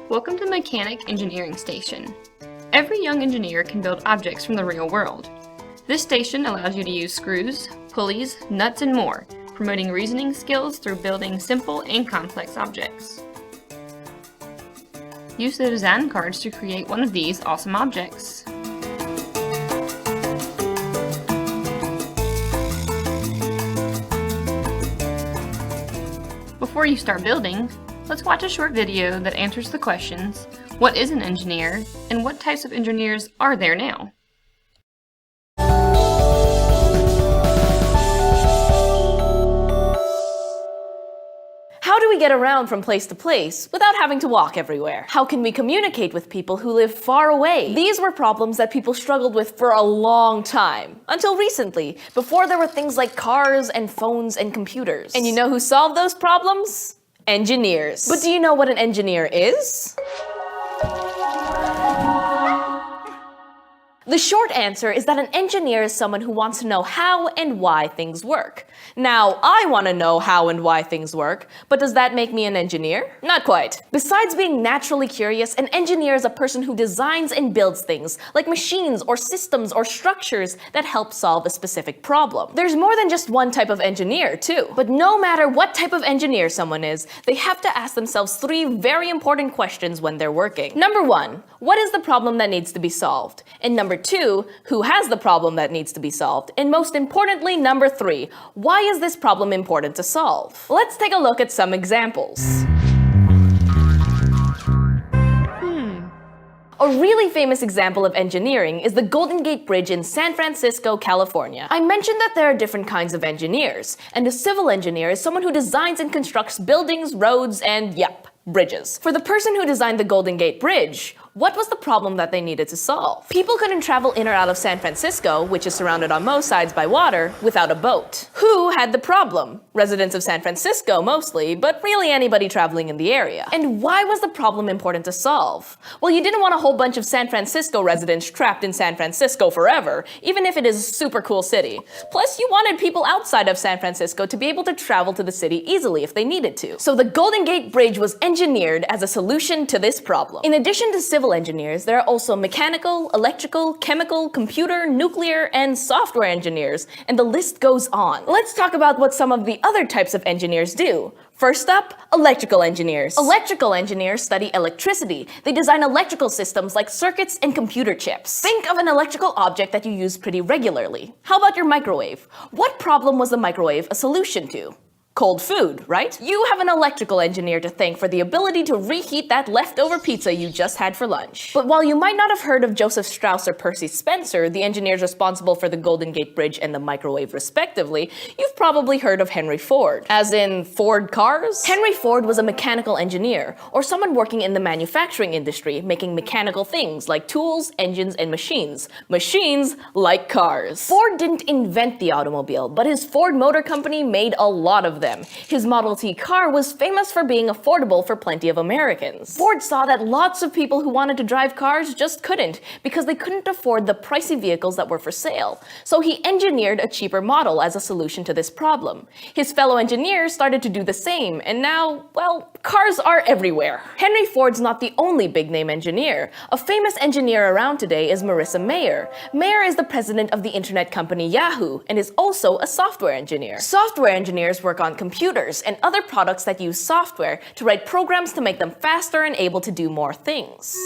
Welcome to Mechanic Engineering Station. Every young engineer can build objects from the real world. This station allows you to use screws, pulleys, nuts, and more, promoting reasoning skills through building simple and complex objects. Use the design cards to create one of these awesome objects. Before you start building, let's watch a short video that answers the questions, what is an engineer, and what types of engineers are there now? How do we get around from place to place without having to walk everywhere? How can we communicate with people who live far away? These were problems that people struggled with for a long time, until recently, before there were things like cars and phones and computers. And you know who solved those problems? Engineers. But do you know what an engineer is? The short answer is that an engineer is someone who wants to know how and why things work. Now, I want to know how and why things work, but does that make me an engineer? Not quite. Besides being naturally curious, an engineer is a person who designs and builds things, like machines or systems or structures that help solve a specific problem. There's more than just one type of engineer, too. But no matter what type of engineer someone is, they have to ask themselves three very important questions when they're working. Number one, what is the problem that needs to be solved? And number two, who has the problem that needs to be solved? And most importantly, number three, why is this problem important to solve? Let's take a look at some examples. A really famous example of engineering is the Golden Gate Bridge in San Francisco, California. I mentioned that there are different kinds of engineers, and a civil engineer is someone who designs and constructs buildings, roads, and bridges. For the person who designed the Golden Gate Bridge, what was the problem that they needed to solve? People couldn't travel in or out of San Francisco, which is surrounded on most sides by water, without a boat. Who had the problem? Residents of San Francisco mostly, but really anybody traveling in the area. And why was the problem important to solve? Well, you didn't want a whole bunch of San Francisco residents trapped in San Francisco forever, even if it is a super cool city. Plus, you wanted people outside of San Francisco to be able to travel to the city easily if they needed to. So the Golden Gate Bridge was engineered as a solution to this problem. In addition to civil engineers, there are also mechanical, electrical, chemical, computer, nuclear, and software engineers, and the list goes on. Let's talk about what some of the other types of engineers do. First up, electrical engineers. Electrical engineers study electricity. They design electrical systems like circuits and computer chips. Think of an electrical object that you use pretty regularly. How about your microwave? What problem was the microwave a solution to? Cold food, right? You have an electrical engineer to thank for the ability to reheat that leftover pizza you just had for lunch. But while you might not have heard of Joseph Strauss or Percy Spencer, the engineers responsible for the Golden Gate Bridge and the microwave respectively, you've probably heard of Henry Ford. As in Ford cars? Henry Ford was a mechanical engineer, or someone working in the manufacturing industry, making mechanical things like tools, engines, and machines. Machines like cars. Ford didn't invent the automobile, but his Ford Motor Company made a lot of them. His Model T car was famous for being affordable for plenty of Americans. Ford saw that lots of people who wanted to drive cars just couldn't because they couldn't afford the pricey vehicles that were for sale. So he engineered a cheaper model as a solution to this problem. His fellow engineers started to do the same, and now, well, cars are everywhere. Henry Ford's not the only big-name engineer. A famous engineer around today is Marissa Mayer. Mayer is the president of the internet company Yahoo and is also a software engineer. Software engineers work on computers and other products that use software to write programs to make them faster and able to do more things.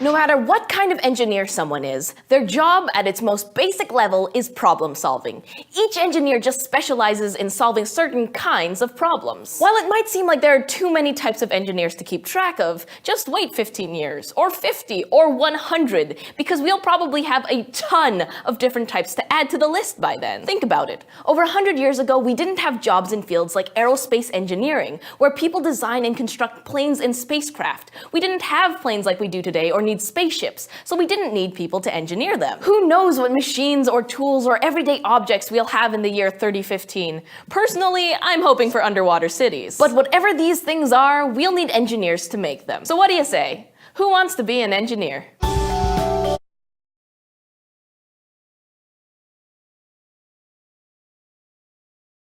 No matter what kind of engineer someone is, their job at its most basic level is problem solving. Each engineer just specializes in solving certain kinds of problems. While it might seem like there are too many types of engineers to keep track of, just wait 15 years, or 50, or 100, because we'll probably have a ton of different types to add to the list by then. Think about it. Over 100 years ago, we didn't have jobs in fields like aerospace engineering, where people design and construct planes and spacecraft. We didn't have planes like we do today or need spaceships, so we didn't need people to engineer them. Who knows what machines or tools or everyday objects we'll have in the year 3015. Personally, I'm hoping for underwater cities. But whatever these things are, we'll need engineers to make them. So what do you say? Who wants to be an engineer?